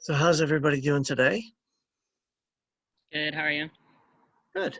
So how's everybody doing today? Good, how are you? Good.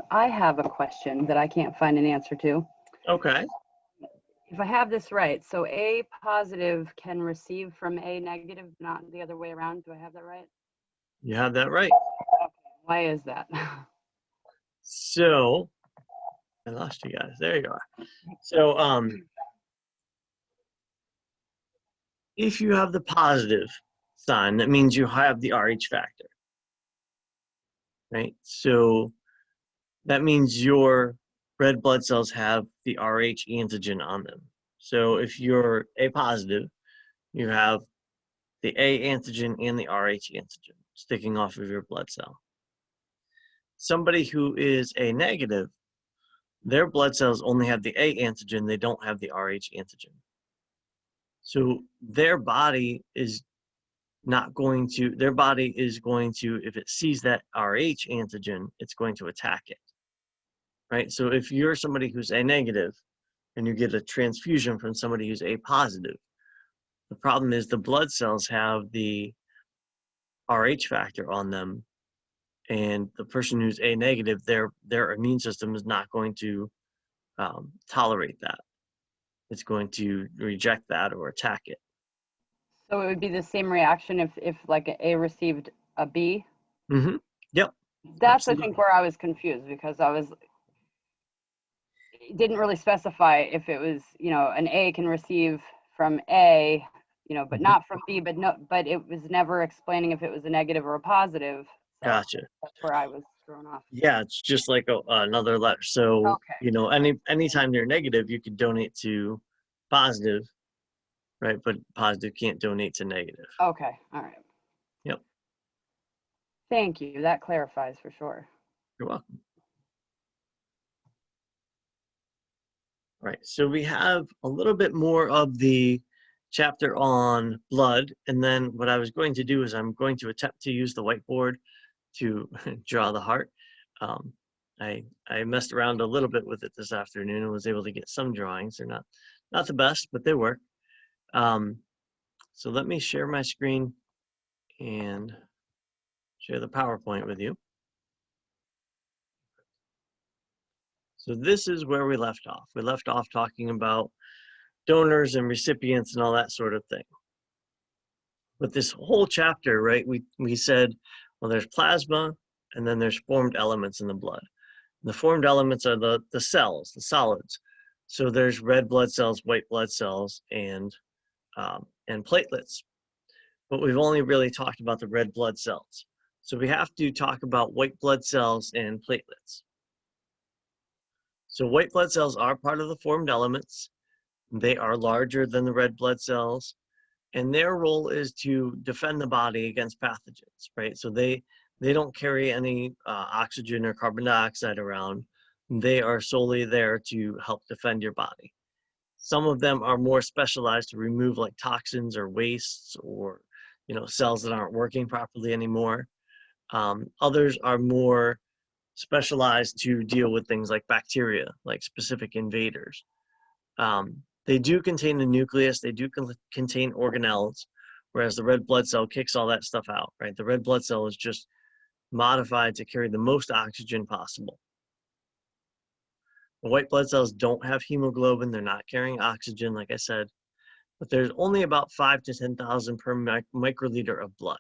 I have a question that I can't find an answer to. Okay. If I have this right, so A positive can receive from A negative, not the other way around. Do I have that right? You have that right. Okay. Why is that? So I lost you guys. There you are. So if you have the positive sign, that means you have the Rh factor. Right? So that means your red blood cells have the Rh antigen on them. So if you're A positive, you have the A antigen and the Rh antigen sticking off of your blood cell. Somebody who is A negative, their blood cells only have the A antigen, they don't have the Rh antigen. So their body is going to, if it sees that Rh antigen, it's going to attack it, right? So if you're somebody who's A negative and you get a transfusion from somebody who's A positive, the problem is the blood cells have the Rh factor on them, and the person who's A negative, their immune system is not going to tolerate that. It's going to reject that or attack it. So it would be the same reaction if like A received a B? Mm-hmm. Yep. That's, Absolutely. I think, where I was confused because it didn't really specify if it was, an A can receive from A, but not from B, but it was never explaining if it was a negative or a positive. So Gotcha. that's where I was thrown off. Yeah, it's just like another letter. So, Okay. anytime you're negative, you could donate to positive, right? But positive can't donate to negative. Okay. All right. Yep. Thank you. That clarifies for sure. You're welcome. Right. So we have a little bit more of the chapter on blood. And then what I was going to do is I'm going to attempt to use the whiteboard to draw the heart. Um, I messed around a little bit with it this afternoon and was able to get some drawings. They're not the best, but they work. So let me share my screen and share the PowerPoint with you. So this is where we left off. We left off talking about donors and recipients and all that sort of thing. But this whole chapter, right, we said, well, there's plasma and then there's formed elements in the blood. The formed elements are the cells, the solids. So there's red blood cells, white blood cells, and platelets. But we've only really talked about the red blood cells. So we have to talk about white blood cells and platelets. So white blood cells are part of the formed elements. They are larger than the red blood cells, and their role is to defend the body against pathogens, right? So they don't carry any oxygen or carbon dioxide around. They are solely there to help defend your body. Some of them are more specialized to remove like toxins or wastes or cells that aren't working properly anymore. Others are more specialized to deal with things like bacteria, like specific invaders. They do contain the nucleus, they do contain organelles, whereas the red blood cell kicks all that stuff out, right? The red blood cell is just modified to carry the most oxygen possible. The white blood cells don't have hemoglobin, they're not carrying oxygen, like I said, but there's only about 5 to 10,000 per microliter of blood.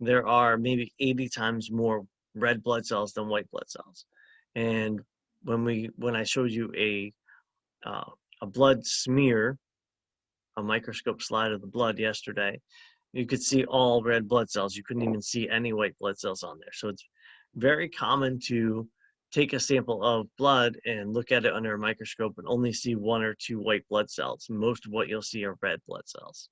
There are maybe 80 times more red blood cells than white blood cells. And when I showed you a a blood smear, a microscope slide of the blood yesterday, you could see all red blood cells. You couldn't even see any white blood cells on there. So it's very common to take a sample of blood and look at it under a microscope and only see 1 or 2 white blood cells. Most of what you'll see are red blood cells.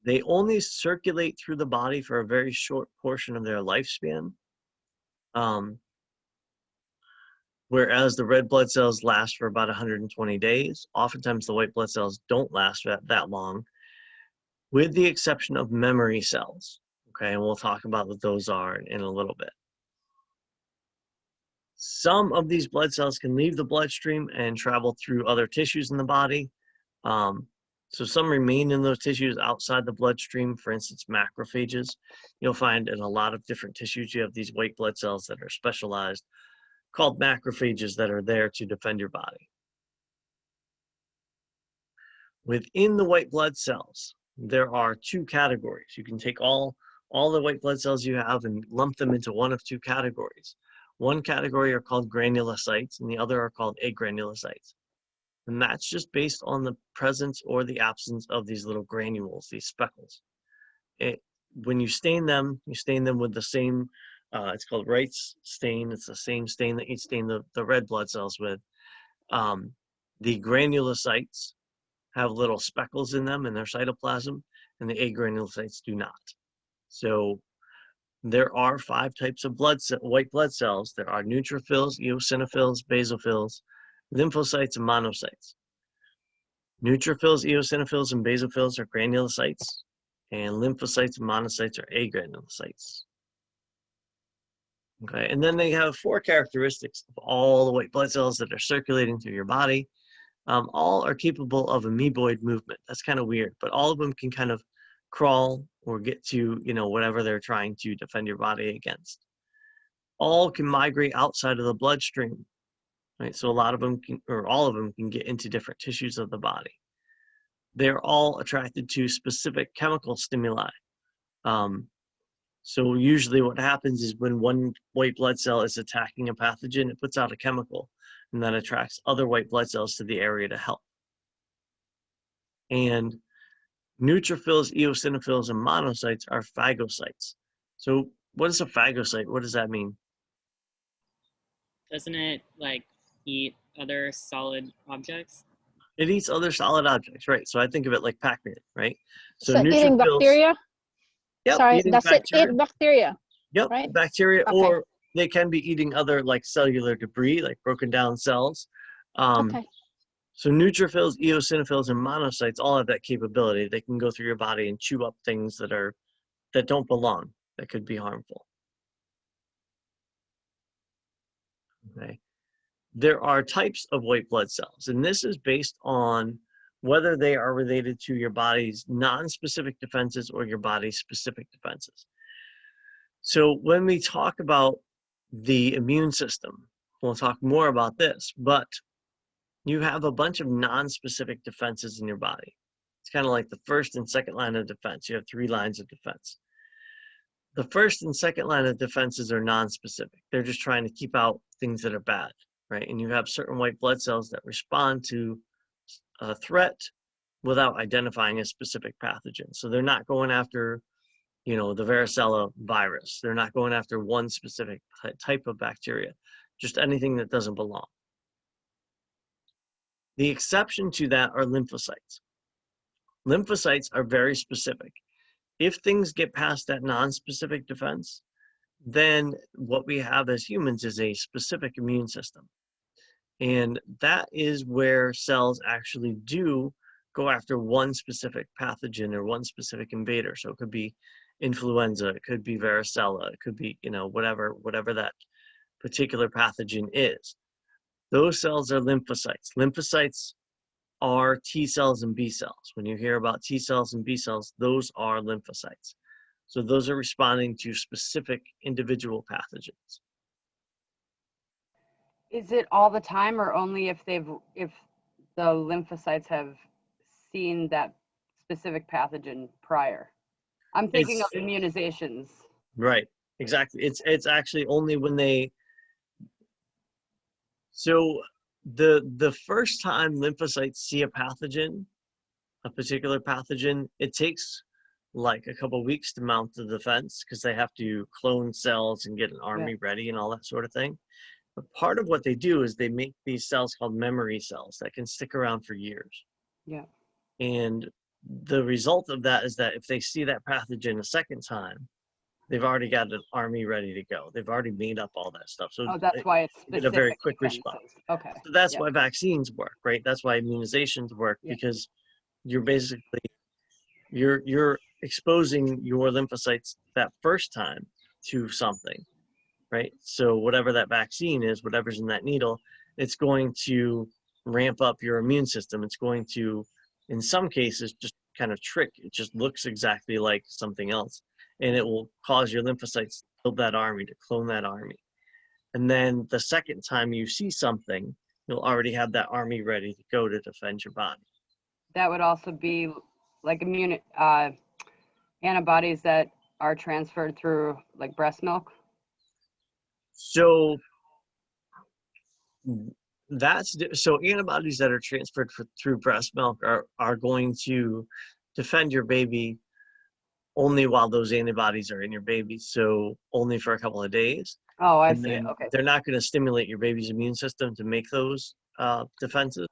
They only circulate through the body for a very short portion of their lifespan, whereas the red blood cells last for about 120 days. Oftentimes the white blood cells don't last that long, with the exception of memory cells. Okay, and we'll talk about what those are in a little bit. Some of these blood cells can leave the bloodstream and travel through other tissues in the body. So some remain in those tissues outside the bloodstream. For instance, macrophages. You'll find in a lot of different tissues you have these white blood cells that are specialized, called macrophages, that are there to defend your body. Within the white blood cells, there are 2 categories. You can take all the white blood cells you have and lump them into one of 2 categories. One category are called granulocytes and the other are called agranulocytes. And that's just based on the presence or the absence of these little granules, these speckles. When you stain them with the same, it's called Wright's stain. It's the same stain that you stain the red blood cells with. The granulocytes have little speckles in them in their cytoplasm, and the agranulocytes do not. So there are 5 types of white blood cells. There are neutrophils, eosinophils, basophils, lymphocytes, and monocytes. Neutrophils, eosinophils, and basophils are granulocytes, and lymphocytes and monocytes are agranulocytes. Okay, and then they have 4 characteristics of all the white blood cells that are circulating through your body. All are capable of amoeboid movement. That's kind of weird, but all of them can kind of crawl or get to, whatever they're trying to defend your body against. All can migrate outside of the bloodstream, right? So a lot of them can, or all of them can get into different tissues of the body. They're all attracted to specific chemical stimuli. So usually what happens is when one white blood cell is attacking a pathogen, it puts out a chemical, and that attracts other white blood cells to the area to help. And neutrophils, eosinophils, and monocytes are phagocytes. So what is a phagocyte? What does that mean? Doesn't it eat other solid objects? It eats other solid objects, right? So I think of it like Pac-Man, right? So eating bacteria? Yep, Sorry, eating does bacteria. it eat bacteria? Yep, right? bacteria, Okay. or they can be eating other cellular debris, like broken down cells. Okay. So neutrophils, eosinophils, and monocytes all have that capability. They can go through your body and chew up things that don't belong, that could be harmful. Okay. There are types of white blood cells, and this is based on whether they are related to your body's non-specific defenses or your body's specific defenses. So when we talk about the immune system, we'll talk more about this, but you have a bunch of non-specific defenses in your body. It's kind of like the first and second line of defense. You have 3 lines of defense. The first and second line of defenses are non-specific. They're just trying to keep out things that are bad, right? And you have certain white blood cells that respond to a threat without identifying a specific pathogen. So they're not going after, the varicella virus. They're not going after one specific type of bacteria, just anything that doesn't belong. The exception to that are lymphocytes. Lymphocytes are very specific. If things get past that non-specific defense, then what we have as humans is a specific immune system. And that is where cells actually do go after one specific pathogen or one specific invader. So it could be influenza, it could be varicella, it could be, whatever that particular pathogen is. Those cells are lymphocytes. Lymphocytes are T cells and B cells. When you hear about T cells and B cells, those are lymphocytes. So those are responding to specific individual pathogens. Is it all the time, or only if the lymphocytes have seen that specific pathogen prior? I'm thinking of immunizations. Right, exactly. It's actually only when they, so the first time lymphocytes see a pathogen, a particular pathogen, it takes like a couple weeks to mount the defense because they have to clone cells and get an army ready and all that sort of thing. But part of what they do is they make these cells called memory cells that can stick around for years. Yeah. And the result of that is that if they see that pathogen a second time, they've already got an army ready to go. They've already made up all that stuff. So That's why it's get specific. a very quick defenses. response. Okay. So that's why vaccines work, right? That's why immunizations work, because you're basically you're exposing your lymphocytes that first time to something, right? So whatever that vaccine is, whatever's in that needle, it's going to ramp up your immune system. It's going to, in some cases, just kind of trick. It just looks exactly like something else. And it will cause your lymphocytes to build that army, to clone that army. And then the second time you see something, you'll already have that army ready to go to defend your body. That would also be like antibodies that are transferred through like breast milk. So so antibodies that are transferred through breast milk are going to defend your baby only while those antibodies are in your baby, so only for a couple of days. Oh, I And see. then Okay. they're not going to stimulate your baby's immune system to make those defenses.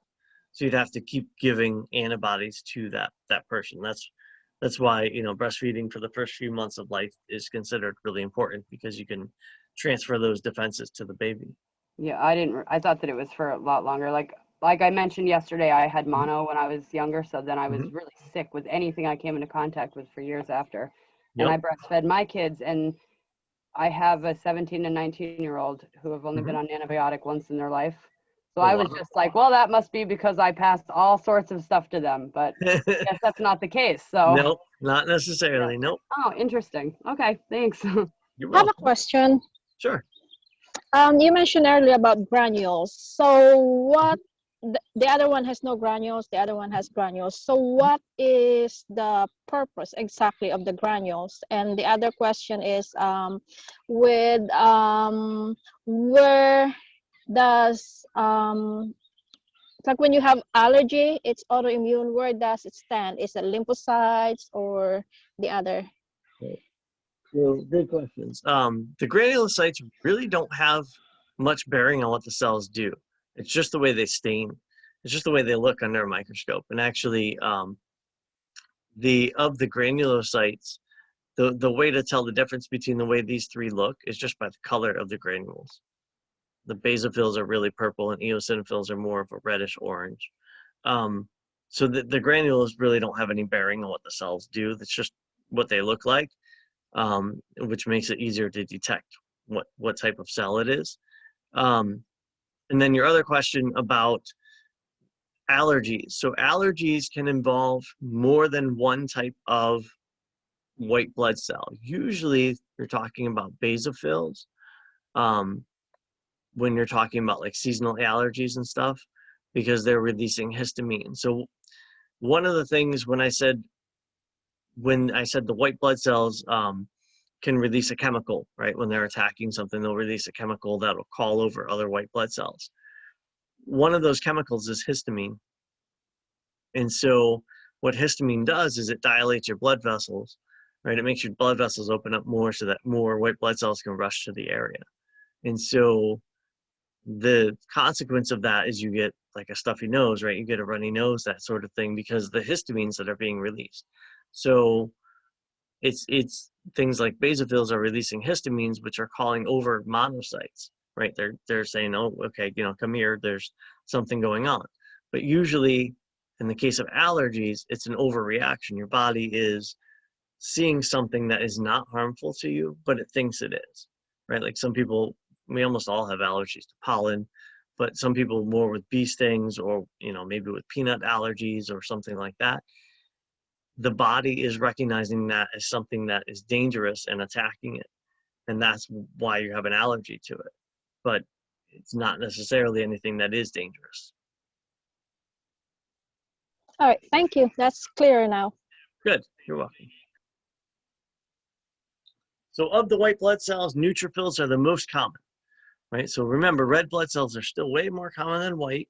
So you'd have to keep giving antibodies to that person. That's why, breastfeeding for the first few months of life is considered really important, because you can transfer those defenses to the baby. Yeah, I thought that it was for a lot longer. Like I mentioned yesterday, I had mono when I was younger, so then I was really sick with anything I came into contact with for years after. And I breastfed my kids, and I have a 17 and 19-year-old who have only been on antibiotic once in their life. So I was just like, well, that must be because I passed all sorts of stuff to them, but I guess that's not the case. So Nope, not necessarily. Nope. Oh, interesting. Okay, thanks. You're I have welcome. a question. Sure. You mentioned earlier about granules. So what, the other one has no granules, the other one has granules. So what is the purpose exactly of the granules? And the other question is, where does, it's like when you have allergy, it's autoimmune, where does it stand? Is it lymphocytes or the other? So good questions. The granulocytes really don't have much bearing on what the cells do. It's just the way they stain. It's just the way they look under a microscope. And actually, the granulocytes, the way to tell the difference between the way these three look is just by the color of the granules. The basophils are really purple, and eosinophils are more of a reddish orange. So the granules really don't have any bearing on what the cells do. That's just what they look like. Which makes it easier to detect what type of cell it is. And then your other question about allergies. So allergies can involve more than one type of white blood cell. Usually you're talking about basophils when you're talking about like seasonal allergies and stuff, because they're releasing histamine. So one of the things when I said the white blood cells can release a chemical, right? When they're attacking something, they'll release a chemical that'll call over other white blood cells. One of those chemicals is histamine. And so what histamine does is it dilates your blood vessels, right? It makes your blood vessels open up more so that more white blood cells can rush to the area. And so the consequence of that is you get like a stuffy nose, right? You get a runny nose, that sort of thing, because of the histamines that are being released. So it's things like basophils are releasing histamines, which are calling over monocytes, right? They're saying, oh, okay, come here, there's something going on. But usually in the case of allergies, it's an overreaction. Your body is seeing something that is not harmful to you, but it thinks it is, right? Like some people, we almost all have allergies to pollen, but some people more with bee stings, or maybe with peanut allergies or something like that. The body is recognizing that as something that is dangerous and attacking it, and that's why you have an allergy to it. But it's not necessarily anything that is dangerous. All right, thank you. That's clearer now. Good, you're welcome. So of the white blood cells, neutrophils are the most common, right? So remember, red blood cells are still way more common than white.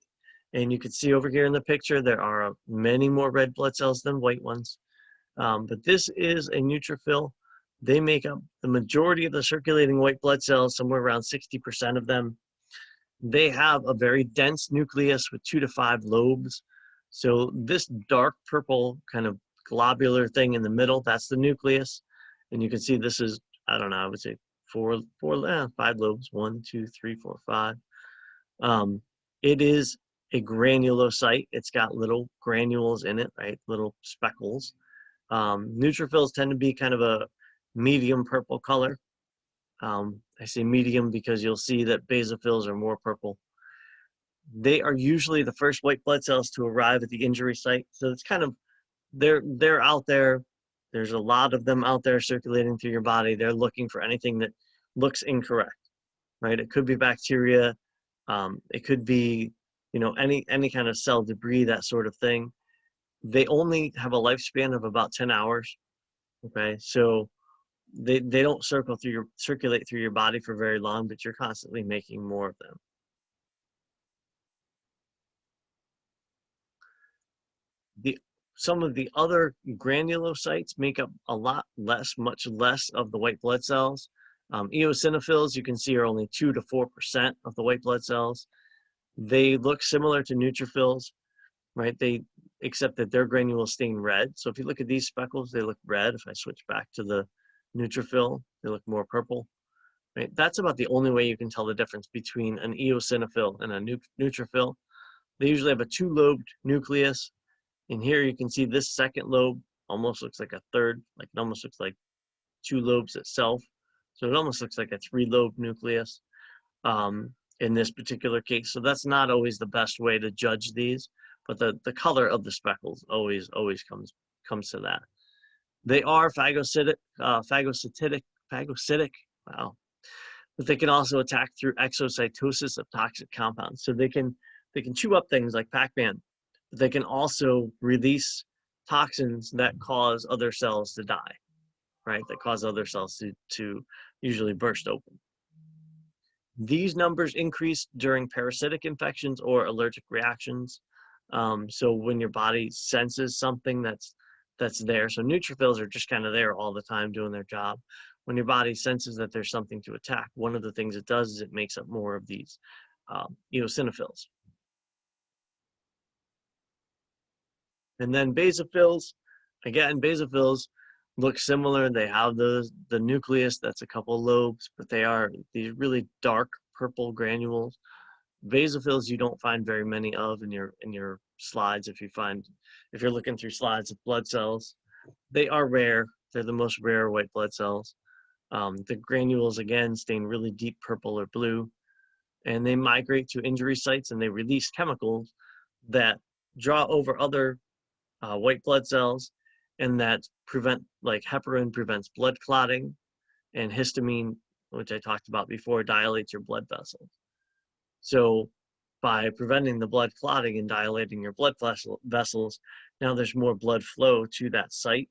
And you can see over here in the picture, there are many more red blood cells than white ones. But this is a neutrophil. They make up the majority of the circulating white blood cells, somewhere around 60% of them. They have a very dense nucleus with 2 to 5 lobes. So this dark purple kind of globular thing in the middle, that's the nucleus. And you can see this is, I don't know, I would say 5 lobes, 1, 2, 3, 4, 5. It is a granulocyte. It's got little granules in it, right? Little speckles. Neutrophils tend to be kind of a medium purple color. I say medium because you'll see that basophils are more purple. They are usually the first white blood cells to arrive at the injury site. So it's kind of, they're out there. There's a lot of them out there circulating through your body. They're looking for anything that looks incorrect, right? It could be bacteria. It could be, you know, any kind of cell debris, that sort of thing. They only have a lifespan of about 10 hours. Okay, so they don't circulate through your body for very long, but you're constantly making more of them. Some of the other granulocytes make up much less of the white blood cells. Eosinophils, you can see, are only 2 to 4% of the white blood cells. They look similar to neutrophils, right? Except that their granules stain red. So if you look at these speckles, they look red. If I switch back to the neutrophil, they look more purple, right? That's about the only way you can tell the difference between an eosinophil and a neutrophil. They usually have a 2-lobed nucleus. And here you can see this second lobe almost looks like a third, like it almost looks like 2 lobes itself. So it almost looks like a 3-lobe nucleus in this particular case. So that's not always the best way to judge these, but the color of the speckles always comes to that. They are phagocytic, wow. But they can also attack through exocytosis of toxic compounds. So they can chew up things like Pac-Man, but they can also release toxins that cause other cells to die, right? That cause other cells to usually burst open. These numbers increase during parasitic infections or allergic reactions. So when your body senses something that's there, so neutrophils are just kind of there all the time doing their job. When your body senses that there's something to attack, one of the things it does is it makes up more of these eosinophils. And then basophils, again, basophils look similar. They have the nucleus that's a couple lobes, but they are these really dark purple granules. Basophils you don't find very many of in your slides. If you're looking through slides of blood cells, they are rare. They're the most rare white blood cells. The granules again stain really deep purple or blue, and they migrate to injury sites and they release chemicals that draw over other white blood cells, and that prevent, like heparin prevents blood clotting, and histamine, which I talked about before, dilates your blood vessels. So by preventing the blood clotting and dilating your blood vessels, now there's more blood flow to that site.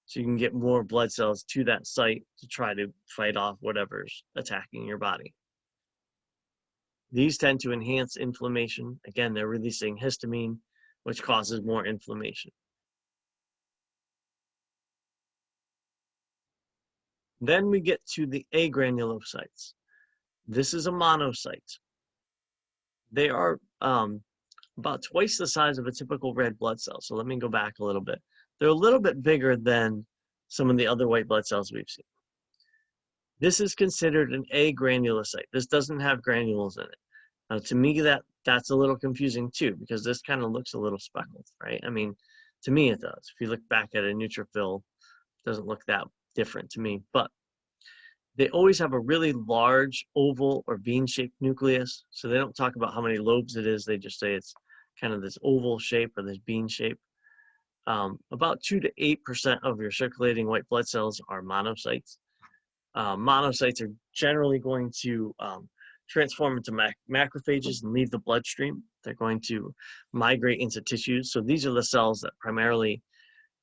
So you can get more blood cells to that site to try to fight off whatever's attacking your body. These tend to enhance inflammation. Again, they're releasing histamine, which causes more inflammation. Then we get to the agranulocytes. This is a monocyte. They are about twice the size of a typical red blood cell. So let me go back a little bit. They're a little bit bigger than some of the other white blood cells we've seen. This is considered an agranulocyte. This doesn't have granules in it. Now, to me, that's a little confusing too, because this kind of looks a little speckled, right? I mean, to me it does. If you look back at a neutrophil, it doesn't look that different to me, but they always have a really large oval or bean-shaped nucleus. So they don't talk about how many lobes it is. They just say it's kind of this oval shape or this bean shape. About 2 to 8% of your circulating white blood cells are monocytes. Monocytes are generally going to transform into macrophages and leave the bloodstream. They're going to migrate into tissues. So these are the cells that primarily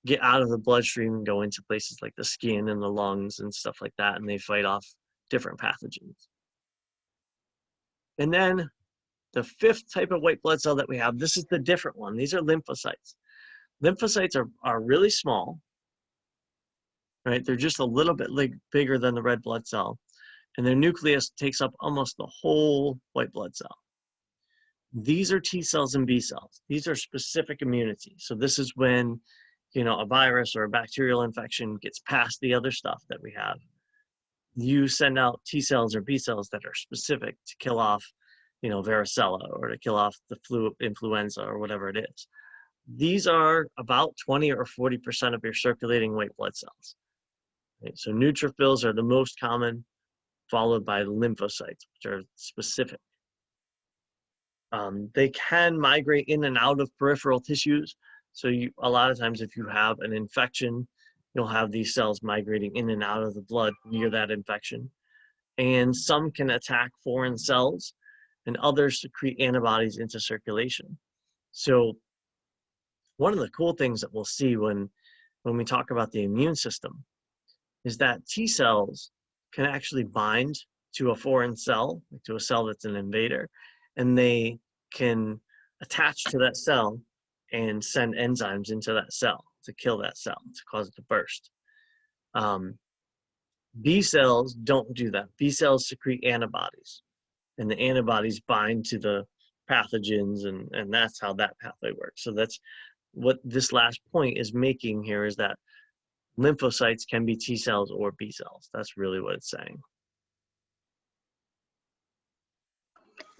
get out of the bloodstream and go into places like the skin and the lungs and stuff like that, and they fight off different pathogens. And then the fifth type of white blood cell that we have, this is the different one. These are lymphocytes. Lymphocytes are really small, right? They're just a little bit bigger than the red blood cell. And their nucleus takes up almost the whole white blood cell. These are T cells and B cells. These are specific immunity. So this is when, you know, a virus or a bacterial infection gets past the other stuff that we have. You send out T cells or B cells that are specific to kill off, you know, varicella or to kill off the influenza or whatever it is. These are about 20 or 40% of your circulating white blood cells. Okay, so neutrophils are the most common, followed by lymphocytes, which are specific. They can migrate in and out of peripheral tissues. So a lot of times if you have an infection, you'll have these cells migrating in and out of the blood near that infection. And some can attack foreign cells and others secrete antibodies into circulation. So one of the cool things that we'll see when we talk about the immune system is that T cells can actually bind to a foreign cell, to a cell that's an invader, and they can attach to that cell and send enzymes into that cell to kill that cell, to cause it to burst. B cells don't do that. B cells secrete antibodies, and the antibodies bind to the pathogens, and that's how that pathway works. So that's what this last point is making here, is that lymphocytes can be T cells or B cells. That's really what it's saying.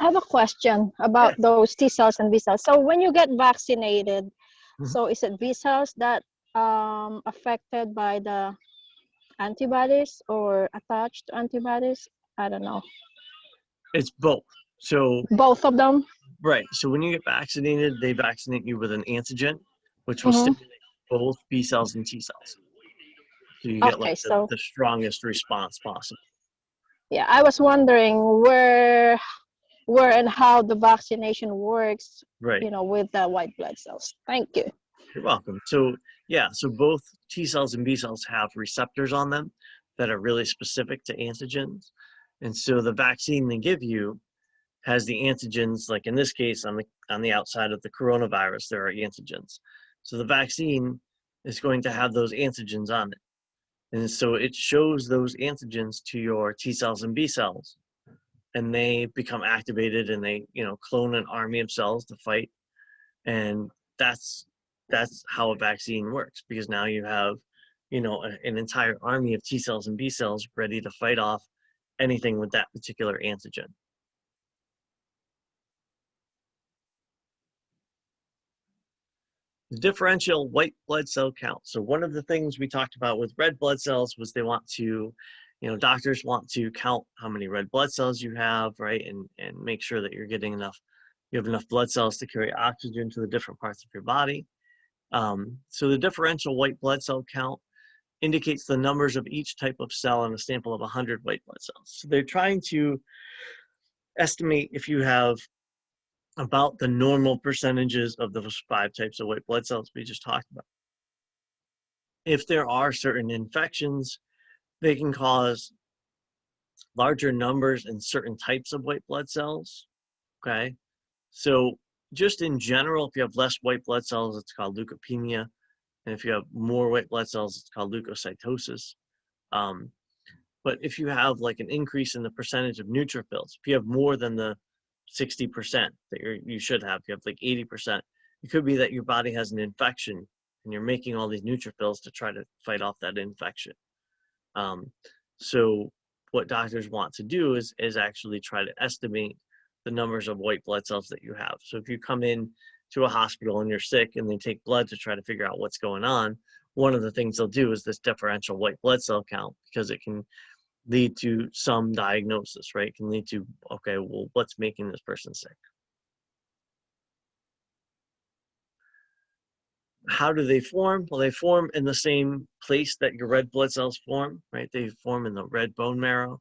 I have a question about those T cells and B cells. So when you get vaccinated, so is it B cells that affected by the antibodies or attached to antibodies? I don't know. It's both. So Both of them? right. So when you get vaccinated, they vaccinate you with an antigen, which will stimulate both B cells and T cells. So you get like the strongest response possible. Yeah, I was wondering where and how the vaccination works, right, you know, with the white blood cells. Thank you. You're welcome. So yeah, so both T cells and B cells have receptors on them that are really specific to antigens. And so the vaccine they give you has the antigens, like in this case, on the outside of the coronavirus, there are antigens. So the vaccine is going to have those antigens on it. And so it shows those antigens to your T cells and B cells, and they become activated, and they, you know, clone an army of cells to fight. And that's how a vaccine works, because now you have, you know, an entire army of T cells and B cells ready to fight off anything with that particular antigen. The differential white blood cell count. So one of the things we talked about with red blood cells was they want to, you know, doctors want to count how many red blood cells you have, right? And make sure that you're getting enough, you have enough blood cells to carry oxygen to the different parts of your body. So the differential white blood cell count indicates the numbers of each type of cell in a sample of 100 white blood cells. So they're trying to estimate if you have about the normal percentages of those 5 types of white blood cells we just talked about. If there are certain infections, they can cause larger numbers in certain types of white blood cells, okay? So just in general, if you have less white blood cells, it's called leukopenia. And if you have more white blood cells, it's called leukocytosis. But if you have like an increase in the percentage of neutrophils, if you have more than the 60% that you should have, if you have like 80%, it could be that your body has an infection and you're making all these neutrophils to try to fight off that infection. So what doctors want to do is actually try to estimate the numbers of white blood cells that you have. So if you come in to a hospital and you're sick and they take blood to try to figure out what's going on, one of the things they'll do is this differential white blood cell count, because it can lead to some diagnosis, right? It can lead to, okay, well, what's making this person sick? How do they form? Well, they form in the same place that your red blood cells form, right? They form in the red bone marrow.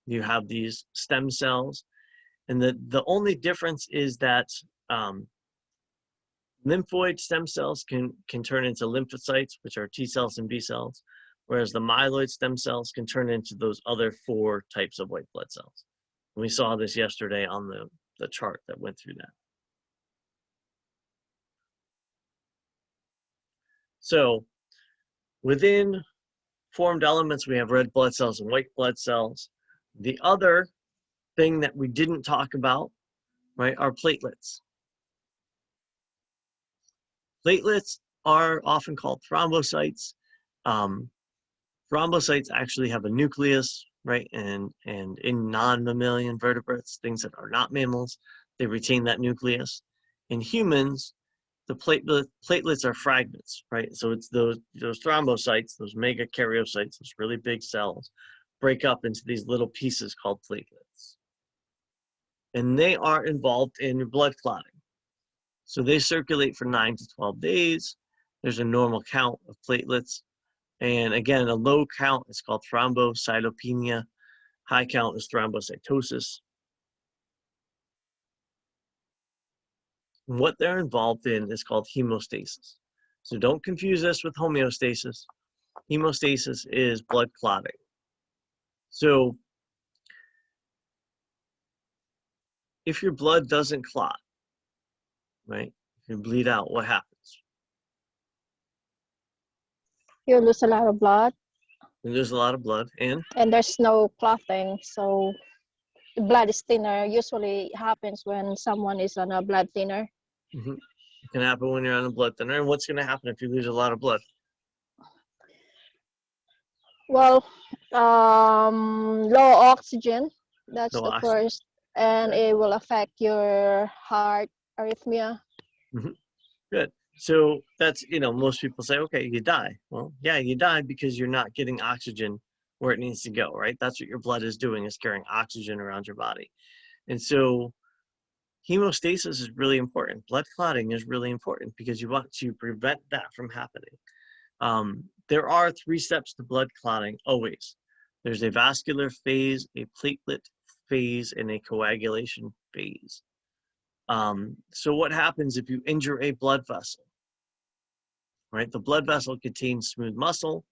You have these stem cells, and the only difference is that lymphoid stem cells can turn into lymphocytes, which are T cells and B cells, whereas the myeloid stem cells can turn into those other 4 types of white blood cells, We saw this yesterday on the chart that went through that. So within formed elements, we have red blood cells and white blood cells. The other thing that we didn't talk about, right, are platelets. Platelets are often called thrombocytes. Thrombocytes actually have a nucleus, right? And in non-mammalian vertebrates, things that are not mammals, they retain that nucleus. In humans, the platelets are fragments, right? So it's those thrombocytes, those megakaryocytes, those really big cells, break up into these little pieces called platelets. And they are involved in blood clotting. So they circulate for 9 to 12 days. There's a normal count of platelets. And again, a low count is called thrombocytopenia. High count is thrombocytosis. What they're involved in is called hemostasis. So don't confuse this with homeostasis. Hemostasis is blood clotting. So if your blood doesn't clot, right, if you bleed out, what happens? You lose a lot of blood. And there's a lot of blood, and there's no clotting, so the blood is thinner. Usually happens when someone is on a blood thinner. it can happen when you're on a blood thinner. And what's going to happen if you lose a lot of blood? Well, low oxygen, that's Low the oxygen. first, and it will affect your heart arrhythmia. Good. So that's, most people say, okay, you die. Well, yeah, you die because you're not getting oxygen where it needs to go, right? That's what your blood is doing, is carrying oxygen around your body. And so hemostasis is really important. Blood clotting is really important because you want to prevent that from happening. There are 3 steps to blood clotting always. There's a vascular phase, a platelet phase, and a coagulation phase. So what happens if you injure a blood vessel, right? The blood vessel contains smooth muscle,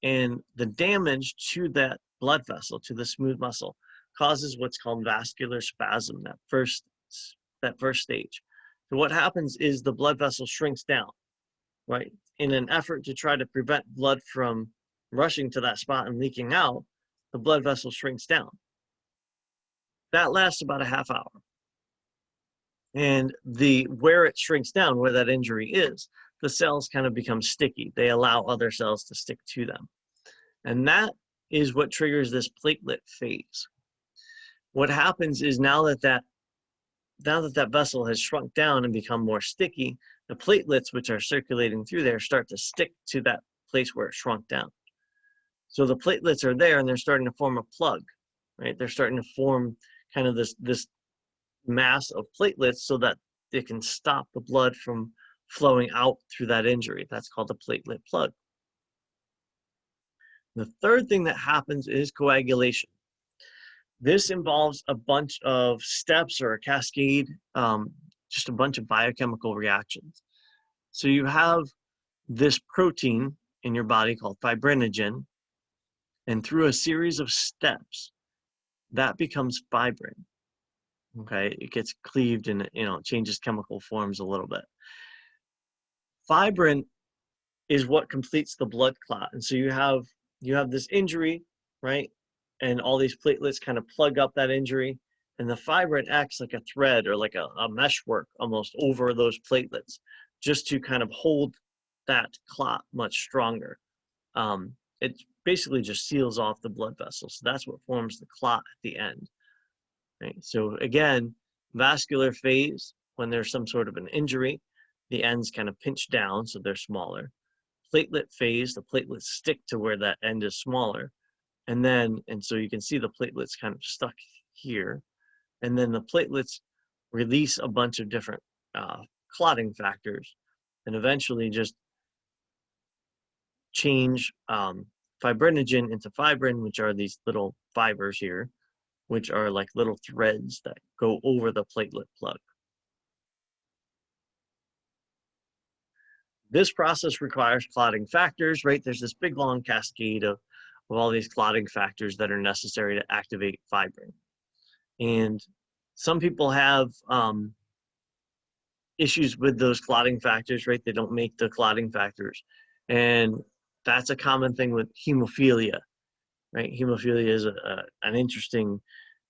and the damage to that blood vessel, to the smooth muscle, causes what's called vascular spasm, that first stage. So what happens is the blood vessel shrinks down, right? In an effort to try to prevent blood from rushing to that spot and leaking out, the blood vessel shrinks down. That lasts about a half hour. And where it shrinks down, where that injury is, the cells kind of become sticky. They allow other cells to stick to them. And that is what triggers this platelet phase. What happens is now that that vessel has shrunk down and become more sticky, the platelets, which are circulating through there, start to stick to that place where it shrunk down. So the platelets are there and they're starting to form a plug, right? They're starting to form kind of this mass of platelets so that they can stop the blood from flowing out through that injury. That's called a platelet plug. The third thing that happens is coagulation. This involves a bunch of steps or a cascade, just a bunch of biochemical reactions. So you have this protein in your body called fibrinogen, and through a series of steps, that becomes fibrin. Okay, it gets cleaved and it changes chemical forms a little bit. Fibrin is what completes the blood clot, and so you have this injury, right? And all these platelets kind of plug up that injury, and the fibrin acts like a thread or like a meshwork almost over those platelets, just to kind of hold that clot much stronger. It basically just seals off the blood vessels. So that's what forms the clot at the end. Right? So again, vascular phase, when there's some sort of an injury, the ends kind of pinch down so they're smaller. Platelet phase, the platelets stick to where that end is smaller. And so you can see the platelets kind of stuck here. And then the platelets release a bunch of different clotting factors and eventually just change fibrinogen into fibrin, which are these little fibers here, which are like little threads that go over the platelet plug. This process requires clotting factors, right? There's this big long cascade of all these clotting factors that are necessary to activate fibrin. And some people have issues with those clotting factors, right? They don't make the clotting factors. And that's a common thing with hemophilia, right? Hemophilia is an interesting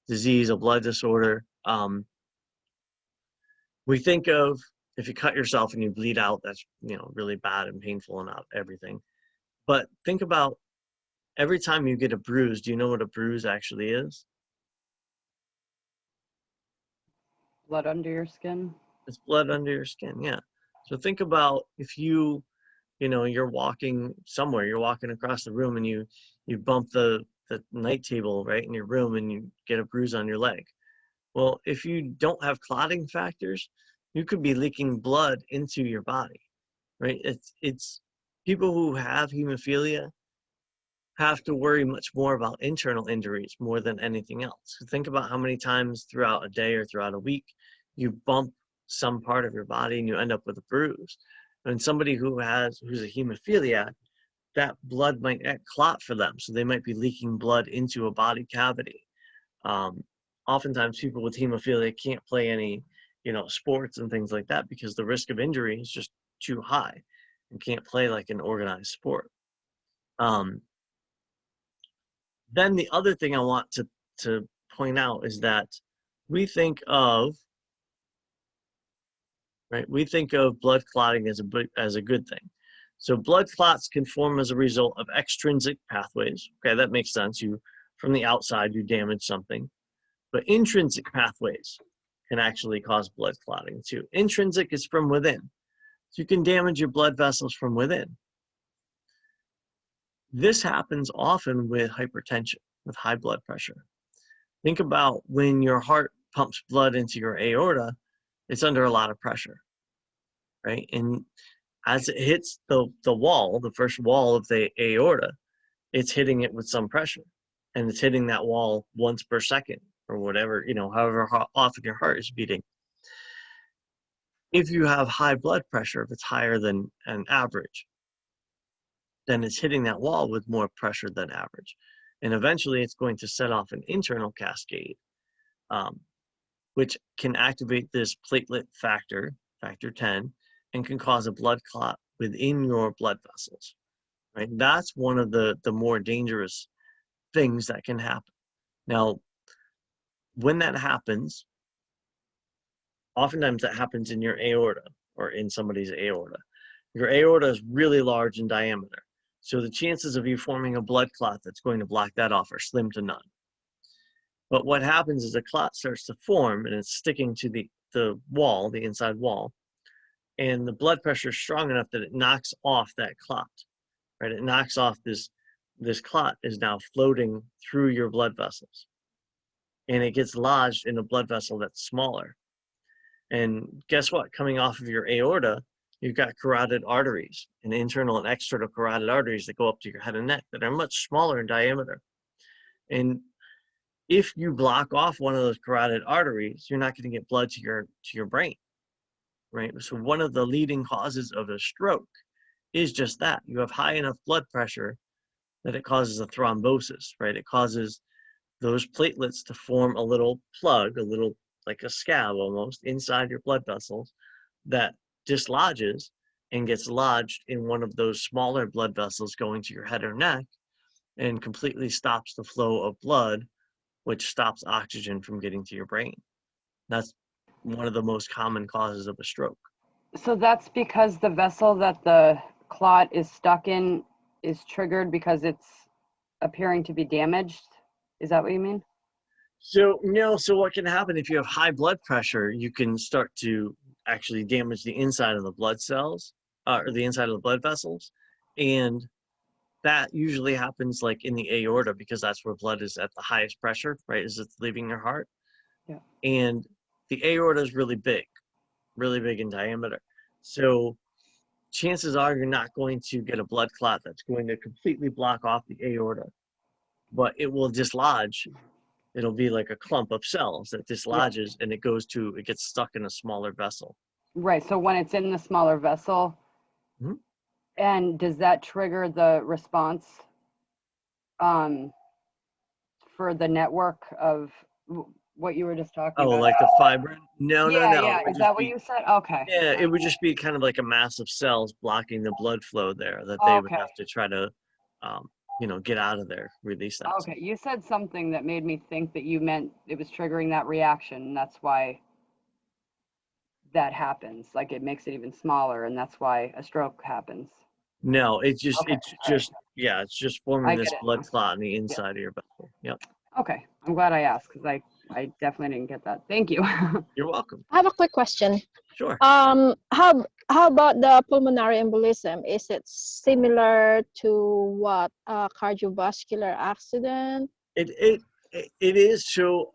disease, a blood disorder. We think of if you cut yourself and you bleed out, that's, you know, really bad and painful and everything. But think about every time you get a bruise, do you know what a bruise actually is? Blood under your skin. It's blood under your skin, yeah. So think about if you know, you're walking somewhere, you're walking across the room and you bump the night table right in your room and you get a bruise on your leg. Well, if you don't have clotting factors, you could be leaking blood into your body, right? It's people who have hemophilia have to worry much more about internal injuries more than anything else. Think about how many times throughout a day or throughout a week you bump some part of your body and you end up with a bruise. And somebody who's a hemophiliac, that blood might clot for them, so they might be leaking blood into a body cavity. Oftentimes people with hemophilia can't play any, you know, sports and things like that because the risk of injury is just too high and can't play like an organized sport. Then the other thing I want to point out is that we think of blood clotting as a good thing. So blood clots can form as a result of extrinsic pathways. Okay, that makes sense. From the outside, you damage something. But intrinsic pathways can actually cause blood clotting too. Intrinsic is from within. So you can damage your blood vessels from within. This happens often with hypertension, with high blood pressure. Think about when your heart pumps blood into your aorta, it's under a lot of pressure, right? And as it hits the wall, the first wall of the aorta, it's hitting it with some pressure. And it's hitting that wall once per second or whatever, you know, however often your heart is beating. If you have high blood pressure, if it's higher than an average, then it's hitting that wall with more pressure than average. And eventually it's going to set off an internal cascade, which can activate this platelet factor, factor 10, and can cause a blood clot within your blood vessels, right? That's one of the more dangerous things that can happen. Now, when that happens, oftentimes that happens in your aorta or in somebody's aorta. Your aorta is really large in diameter. So the chances of you forming a blood clot that's going to block that off are slim to none. But what happens is a clot starts to form and it's sticking to the wall, the inside wall, and the blood pressure is strong enough that it knocks off that clot, right? It knocks off this clot is now floating through your blood vessels. And it gets lodged in a blood vessel that's smaller. And guess what? Coming off of your aorta, you've got carotid arteries, and internal and external carotid arteries that go up to your head and neck that are much smaller in diameter. And if you block off one of those carotid arteries, you're not going to get blood to your brain, right? So one of the leading causes of a stroke is just that. You have high enough blood pressure that it causes a thrombosis, right? It causes those platelets to form a little plug, a little like a scab almost, inside your blood vessels that dislodges and gets lodged in one of those smaller blood vessels going to your head or neck and completely stops the flow of blood, which stops oxygen from getting to your brain. That's one of the most common causes of a stroke. So that's because the vessel that the clot is stuck in is triggered because it's appearing to be damaged? Is that what you mean? So no, so what can happen if you have high blood pressure, you can start to actually damage the inside of the blood cells, or the inside of the blood vessels. And that usually happens like in the aorta because that's where blood is at the highest pressure, right? As it's leaving your heart. Yeah. And the aorta is really big in diameter. So chances are you're not going to get a blood clot that's going to completely block off the aorta, but it will dislodge. It'll be like a clump of cells that dislodges and it gets stuck in a smaller vessel. Right. So when it's in the smaller vessel, Mhm. and does that trigger the response for the network of what you were just talking Oh, about. like the fibrin? No, no, Yeah, no. yeah. It would Is just that what be, you said? Okay. yeah, it would just be kind of like a mass of cells blocking the blood flow there that they would Okay. have to try to, get out of there, release that. Okay. You said something that made me think that you meant it was triggering that reaction, and that's why that happens. Like it makes it even smaller, and that's why a stroke happens. No, Okay. yeah, it's just I forming get this it blood now. clot in the Yeah. inside of your vessel. Yep. Okay. I'm glad I asked because I definitely didn't get that. Thank you. You're welcome. I have a quick question. Sure. How about the pulmonary embolism? Is it similar to what a cardiovascular accident? It is. So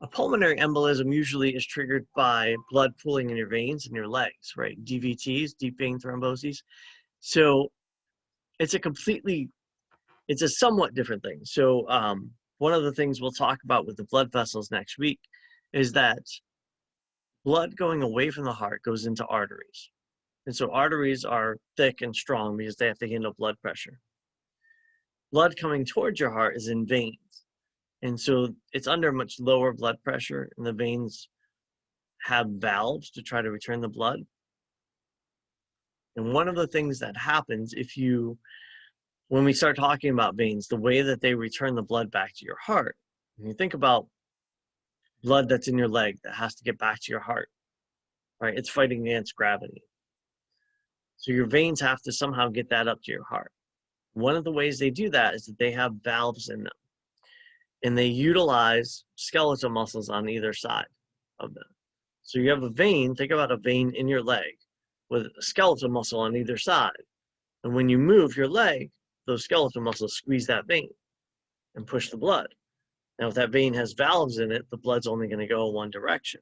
a pulmonary embolism usually is triggered by blood pooling in your veins and your legs, right? DVTs, deep vein thromboses. So it's a somewhat different thing. So one of the things we'll talk about with the blood vessels next week is that blood going away from the heart goes into arteries. And so arteries are thick and strong because they have to handle blood pressure. Blood coming towards your heart is in veins. And so it's under much lower blood pressure, and the veins have valves to try to return the blood. And one of the things that happens when we start talking about veins, the way that they return the blood back to your heart, when you think about blood that's in your leg that has to get back to your heart, right? It's fighting against gravity. So your veins have to somehow get that up to your heart. One of the ways they do that is that they have valves in them, and they utilize skeletal muscles on either side of them. So you have a vein, think about a vein in your leg with a skeletal muscle on either side. And when you move your leg, those skeletal muscles squeeze that vein and push the blood. Now, if that vein has valves in it, the blood's only going to go one direction.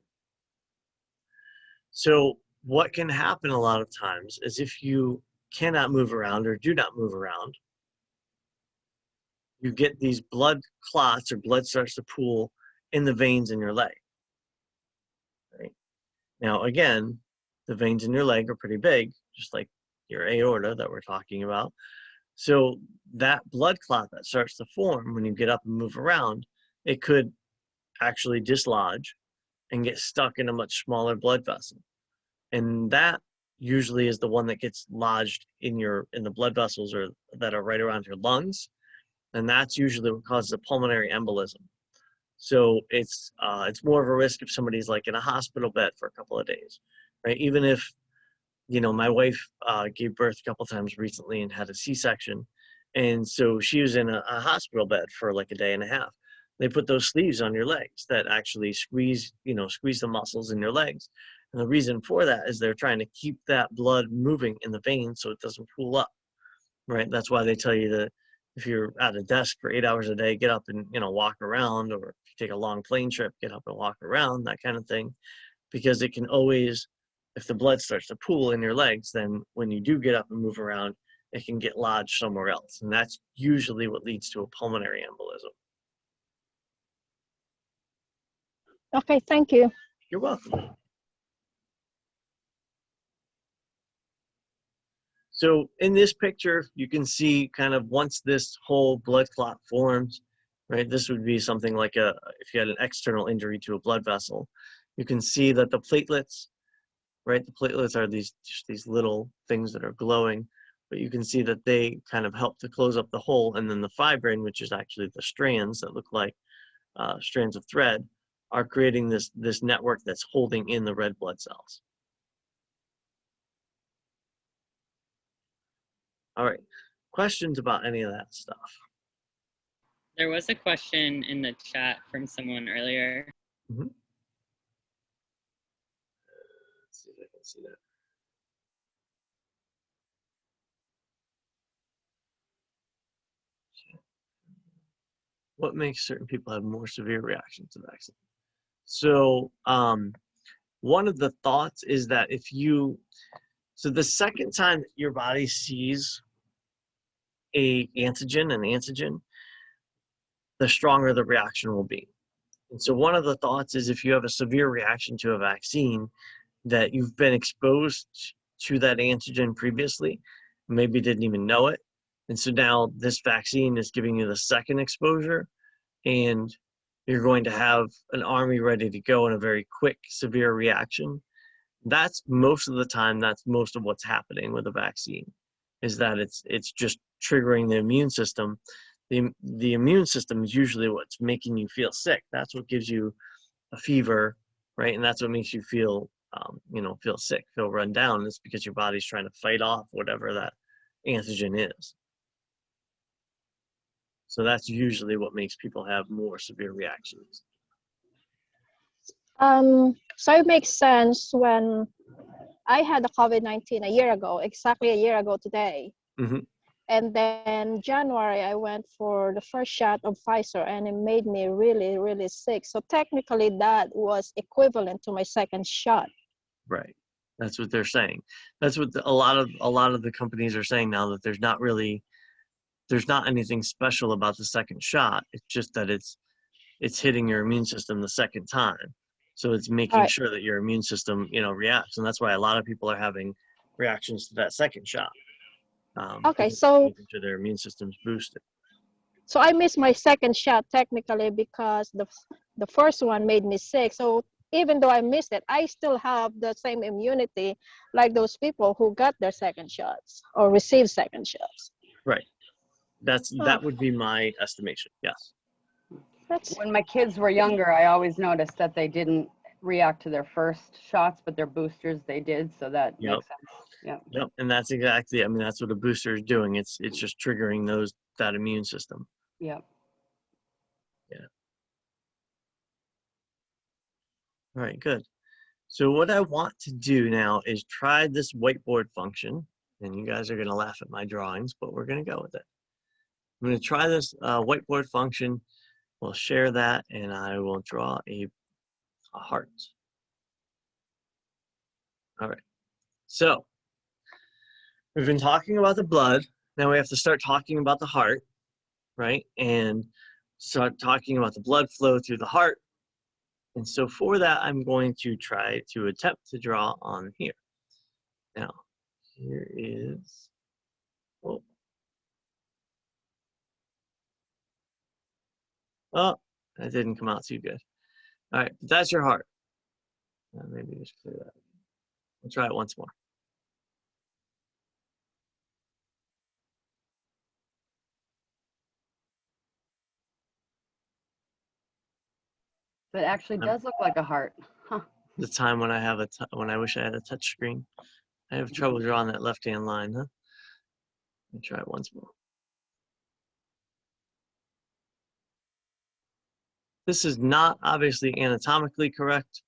So what can happen a lot of times is if you cannot move around or do not move around, you get these blood clots, or blood starts to pool in the veins in your leg. Right? Now, again, the veins in your leg are pretty big, just like your aorta that we're talking about. So that blood clot that starts to form when you get up and move around, it could actually dislodge and get stuck in a much smaller blood vessel. And that usually is the one that gets lodged in the blood vessels or that are right around your lungs. And that's usually what causes a pulmonary embolism. So it's more of a risk if somebody's like in a hospital bed for a couple of days, right? Even if, my wife gave birth a couple of times recently and had a C-section. And so she was in a hospital bed for like a day and a half. They put those sleeves on your legs that actually squeeze the muscles in your legs. And the reason for that is they're trying to keep that blood moving in the veins so it doesn't pool up, right? That's why they tell you that if you're at a desk for 8 hours a day, get up and, walk around, or if you take a long plane trip, get up and walk around, that kind of thing, because it can always, if the blood starts to pool in your legs, then when you do get up and move around, it can get lodged somewhere else. And that's usually what leads to a pulmonary embolism. Okay, thank you. You're welcome. So in this picture, you can see kind of once this whole blood clot forms, right? This would be something like if you had an external injury to a blood vessel, you can see that the platelets, right? The platelets are just these little things that are glowing, but you can see that they kind of help to close up the hole. And then the fibrin, which is actually the strands that look like strands of thread, are creating this network that's holding in the red blood cells. All right, questions about any of that stuff? There was a question in the chat from someone earlier. Mm-hmm. Let's see if I can see that. What makes certain people have more severe reactions to vaccine? So one of the thoughts is that so the second time your body sees an antigen, the stronger the reaction will be. And so one of the thoughts is if you have a severe reaction to a vaccine, that you've been exposed to that antigen previously, maybe didn't even know it. And so now this vaccine is giving you the second exposure, and you're going to have an army ready to go in a very quick, severe reaction. That's most of the time, that's most of what's happening with a vaccine, is that it's just triggering the immune system. The immune system is usually what's making you feel sick. That's what gives you a fever, right? And that's what makes you feel, feel sick, feel run down. It's because your body's trying to fight off whatever that antigen is. So that's usually what makes people have more severe reactions. So it makes sense when I had the COVID-19 a year ago, exactly a year ago today. Mhm. And then January, I went for the first shot of Pfizer, and it made me really, really sick. So technically, that was equivalent to my second shot. Right. That's what they're saying. That's what a lot of the companies are saying now, that there's not anything special about the second shot. It's just that it's hitting your immune system the second time. So it's making Right. sure that your immune system, reacts. And that's why a lot of people are having reactions to that second shot. Okay, because so making sure their immune system's boosted. so I missed my second shot technically because the first one made me sick. So even though I missed it, I still have the same immunity like those people who got their second shots or received second shots. Right. That Oh, would be my estimation. Yes. that's When my kids were younger, I always noticed that they didn't react to their first shots, but their boosters they did. So that Yep. makes sense. Yeah. Yep. And that's exactly, that's what a booster is doing. It's just triggering that immune system. Yep. All right, good. So what I want to do now is try this whiteboard function, and you guys are going to laugh at my drawings, but we're going to go with it. I'm going to try this whiteboard function. We'll share that, and I will draw a heart. All right. So we've been talking about the blood. Now we have to start talking about the heart, right? And start talking about the blood flow through the heart. And so for that, I'm going to try to attempt to draw on here. Now, here is, oh, that didn't come out too good. All right, that's your heart. Maybe just clear that. We'll try it once more. So it actually does look like a heart. Huh. The time when I wish I had a touch screen. I have trouble drawing that left-hand line, huh? Let me try it once more. This is not obviously anatomically correct,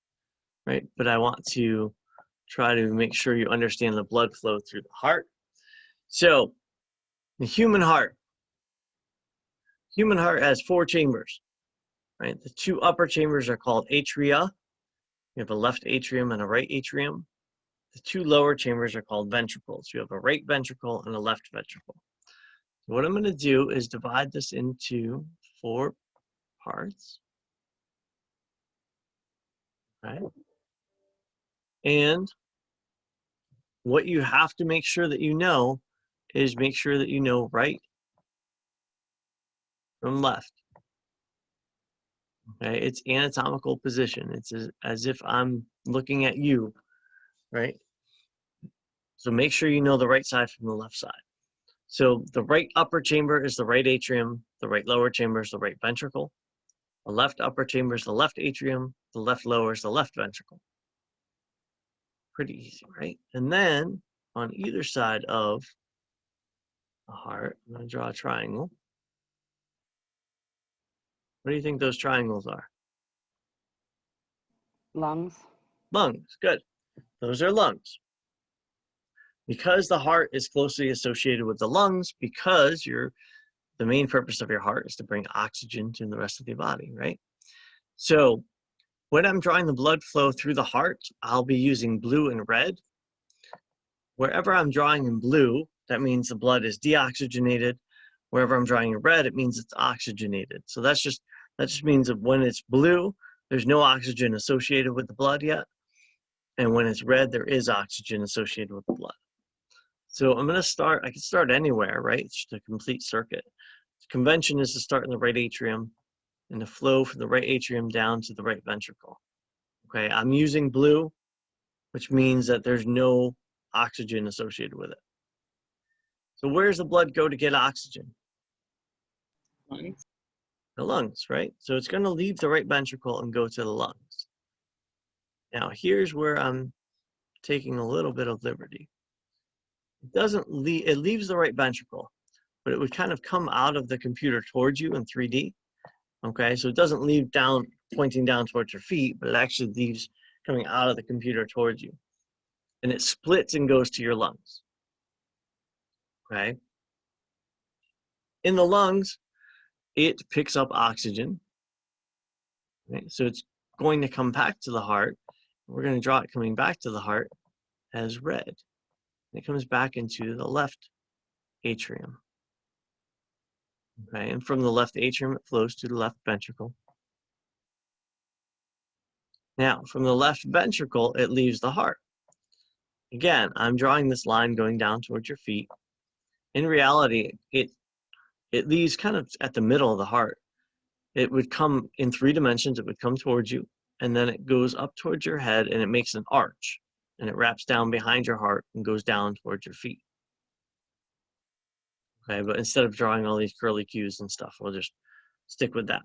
right? But I want to try to make sure you understand the blood flow through the heart. So, the human heart has 4 chambers, right? The 2 upper chambers are called atria. You have a left atrium and a right atrium. The 2 lower chambers are called ventricles. You have a right ventricle and a left ventricle. So what I'm going to do is divide this into 4 parts. Right? And what you have to make sure that you know is make sure that you know right from left. Okay, it's anatomical position. It's as if I'm looking at you, right? So make sure you know the right side from the left side. So the right upper chamber is the right atrium, the right lower chamber is the right ventricle, the left upper chamber is the left atrium, the left lower is the left ventricle. Pretty easy, right? And then on either side of the heart, I'm going to draw a triangle. What do you think those triangles are? Lungs. Lungs, good. Those are lungs. Because the heart is closely associated with the lungs, because the main purpose of your heart is to bring oxygen to the rest of the body, right? So when I'm drawing the blood flow through the heart, I'll be using blue and red. Wherever I'm drawing in blue, that means the blood is deoxygenated. Wherever I'm drawing in red, it means it's oxygenated. So that just means that when it's blue, there's no oxygen associated with the blood yet. And when it's red, there is oxygen associated with the blood. So I'm going to start, I can start anywhere, right? It's just a complete circuit. The convention is to start in the right atrium and the flow from the right atrium down to the right ventricle. Okay, I'm using blue, which means that there's no oxygen associated with it. So where does the blood go to get oxygen? Lungs. The lungs, right? So it's going to leave the right ventricle and go to the lungs. Now here's where I'm taking a little bit of liberty. It leaves the right ventricle, but it would kind of come out of the computer towards you in 3D. Okay, so it doesn't leave down, pointing down towards your feet, but it actually leaves coming out of the computer towards you. And it splits and goes to your lungs. Okay. In the lungs, it picks up oxygen. Right? So it's going to come back to the heart. We're going to draw it coming back to the heart as red. And it comes back into the left atrium. Okay, and from the left atrium, it flows to the left ventricle. Now, from the left ventricle, it leaves the heart. Again, I'm drawing this line going down towards your feet. In reality, it leaves kind of at the middle of the heart. It would come in 3 dimensions. It would come towards you, and then it goes up towards your head, and it makes an arch, and it wraps down behind your heart and goes down towards your feet. Okay, but instead of drawing all these curly cues and stuff, we'll just stick with that.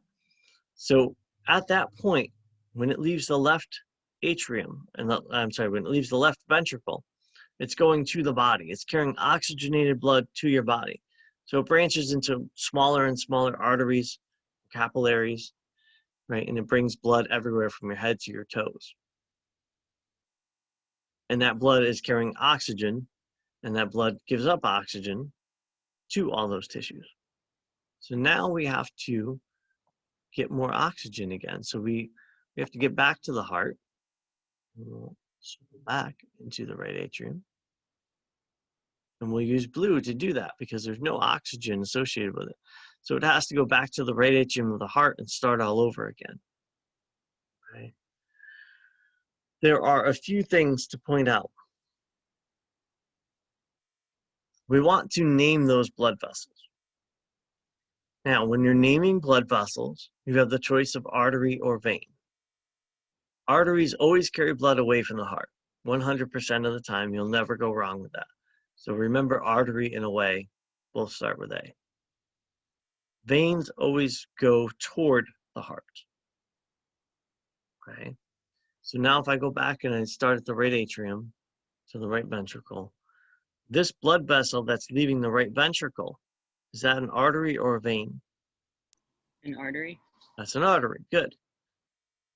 So at that point, when it leaves the left atrium, when it leaves the left ventricle, it's going to the body. It's carrying oxygenated blood to your body. So it branches into smaller and smaller arteries, capillaries, right? And it brings blood everywhere from your head to your toes. And that blood is carrying oxygen, and that blood gives up oxygen to all those tissues. So now we have to get more oxygen again. So we have to get back to the heart. We'll circle back into the right atrium. And we'll use blue to do that because there's no oxygen associated with it. So it has to go back to the right atrium of the heart and start all over again. Okay. There are a few things to point out. We want to name those blood vessels. Now, when you're naming blood vessels, you have the choice of artery or vein. Arteries always carry blood away from the heart. 100% of the time, you'll never go wrong with that. So remember, artery and away both start with A. Veins always go toward the heart. Okay. So now if I go back and I start at the right atrium to the right ventricle, this blood vessel that's leaving the right ventricle, is that an artery or a vein? An artery. That's an artery. Good.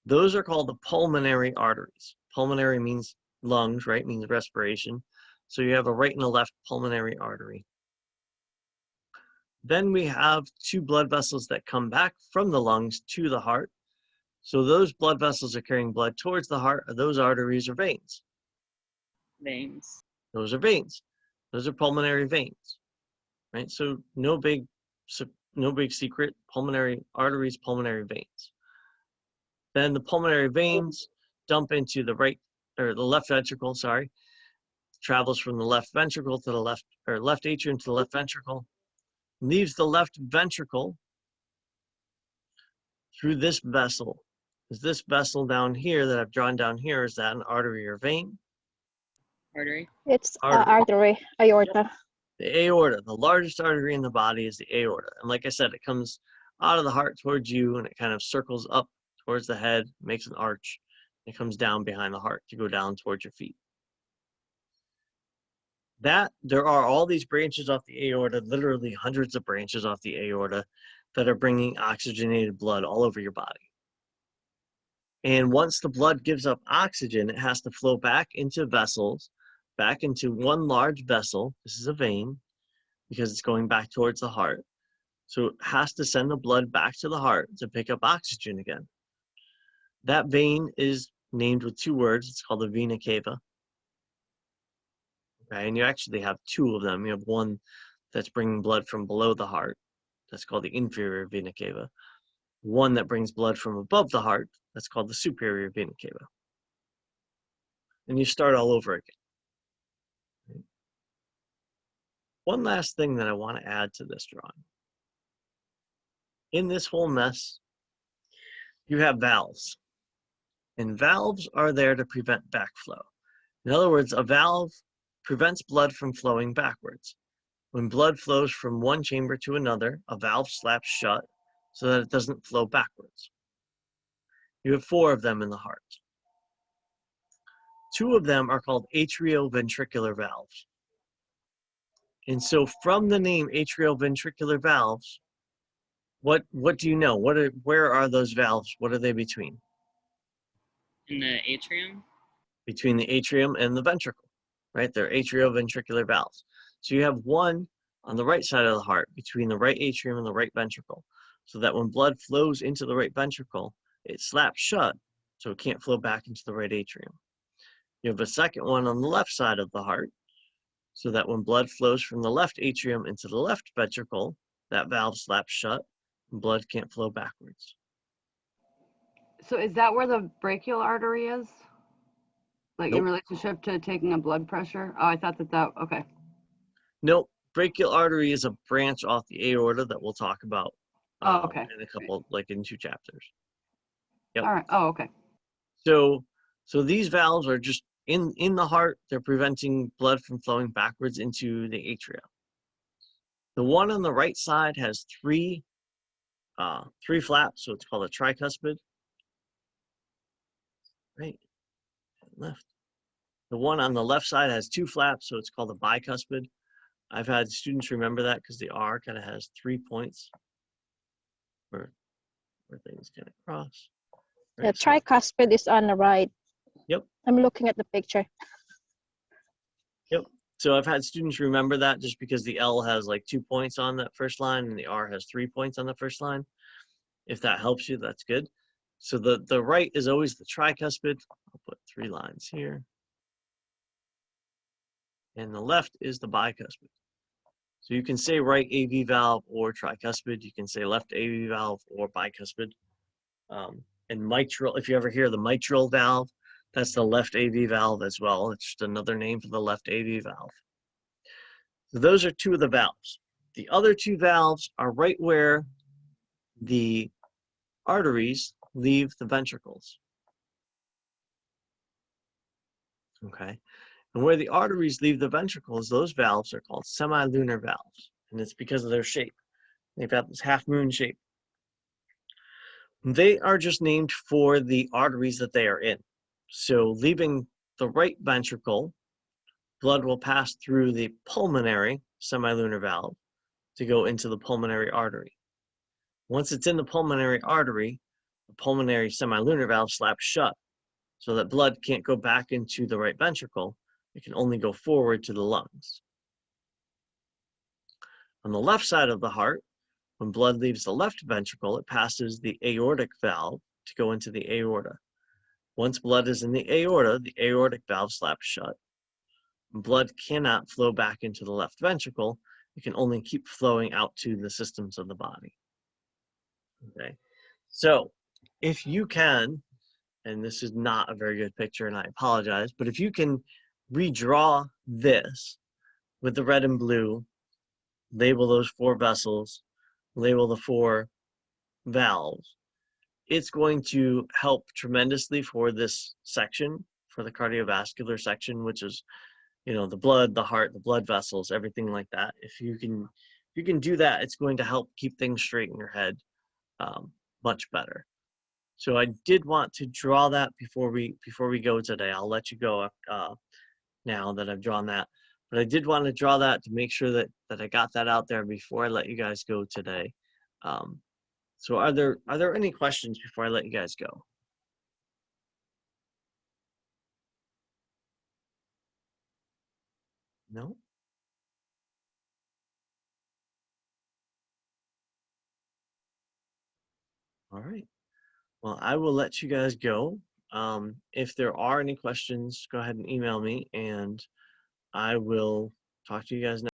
Those are called the pulmonary arteries. Pulmonary means lungs, right? Means respiration. So you have a right and a left pulmonary artery. Then we have 2 blood vessels that come back from the lungs to the heart. So those blood vessels are carrying blood towards the heart. Are those arteries or veins? Veins. Those are veins. Those are pulmonary veins, right? So no big secret. Pulmonary arteries, pulmonary veins. Then the pulmonary veins dump into the left ventricle, travels from the left ventricle to the left atrium to the left ventricle, leaves the left ventricle through this vessel. Is this vessel down here that I've drawn down here, is that an artery or vein? Artery. It's Artery. artery, aorta. The aorta, the largest artery in the body is the aorta. And like I said, it comes out of the heart towards you and it kind of circles up towards the head, makes an arch. It comes down behind the heart to go down towards your feet. There are all these branches off the aorta, literally hundreds of branches off the aorta that are bringing oxygenated blood all over your body. And once the blood gives up oxygen, it has to flow back into vessels, back into one large vessel. This is a vein because it's going back towards the heart. So it has to send the blood back to the heart to pick up oxygen again. That vein is named with 2 words. It's called the vena cava. Okay, and you actually have 2 of them. You have one that's bringing blood from below the heart. That's called the inferior vena cava. One that brings blood from above the heart. That's called the superior vena cava. And you start all over again. One last thing that I want to add to this drawing. In this whole mess, you have valves. And valves are there to prevent backflow. In other words, a valve prevents blood from flowing backwards. When blood flows from one chamber to another, a valve slaps shut so that it doesn't flow backwards. You have 4 of them in the heart. 2 of them are called atrioventricular valves. And so from the name atrioventricular valves, what do you know? Where are those valves? What are they between? In the atrium? Between the atrium and the ventricle, right? They're atrioventricular valves. So you have one on the right side of the heart between the right atrium and the right ventricle, so that when blood flows into the right ventricle, it slaps shut so it can't flow back into the right atrium. You have a second one on the left side of the heart, so that when blood flows from the left atrium into the left ventricle, that valve slaps shut and blood can't flow backwards. So is that where the brachial artery is? Like in Nope. relationship to taking a blood pressure? Oh, I thought okay. Nope. Brachial artery is a branch off the aorta that we'll talk about Okay. in a couple, like in 2 chapters. Yep. All right. Oh, okay. So these valves are just in the heart. They're preventing blood from flowing backwards into the atria. The one on the right side has 3 flaps, so it's called a tricuspid. Right, left. The one on the left side has 2 flaps, so it's called a bicuspid. I've had students remember that because the R kind of has 3 points where things kind of cross. The tricuspid is on the right. Yep. I'm looking at the picture. Yep. So I've had students remember that just because the L has like 2 points on that first line and the R has 3 points on the first line. If that helps you, that's good. So the right is always the tricuspid. I'll put 3 lines here. And the left is the bicuspid. So you can say right AV valve or tricuspid. You can say left AV valve or bicuspid. And mitral, if you ever hear the mitral valve, that's the left AV valve as well. It's just another name for the left AV valve. So those are 2 of the valves. The other 2 valves are right where the arteries leave the ventricles. Okay. And where the arteries leave the ventricles, those valves are called semilunar valves. And it's because of their shape. They've got this half moon shape. They are just named for the arteries that they are in. So leaving the right ventricle, blood will pass through the pulmonary semilunar valve to go into the pulmonary artery. Once it's in the pulmonary artery, the pulmonary semilunar valve slaps shut so that blood can't go back into the right ventricle. It can only go forward to the lungs. On the left side of the heart, when blood leaves the left ventricle, it passes the aortic valve to go into the aorta. Once blood is in the aortic valve slaps shut. Blood cannot flow back into the left ventricle. It can only keep flowing out to the systems of the body. Okay, so if you can, and this is not a very good picture and I apologize, but if you can redraw this with the red and blue, label those 4 vessels, label the 4 valves, it's going to help tremendously for this section, for the cardiovascular section, which is, you know, the blood, the heart, the blood vessels, everything like that. If you can do that, it's going to help keep things straight in your head much better. So I did want to draw that before we go today. I'll let you go now that I've drawn that. But I did want to draw that to make sure that I got that out there before I let you guys go today. So are there any questions before I let you guys go? No? All right. Well, I will let you guys go. If there are any questions, go ahead and email me and I will talk to you guys next.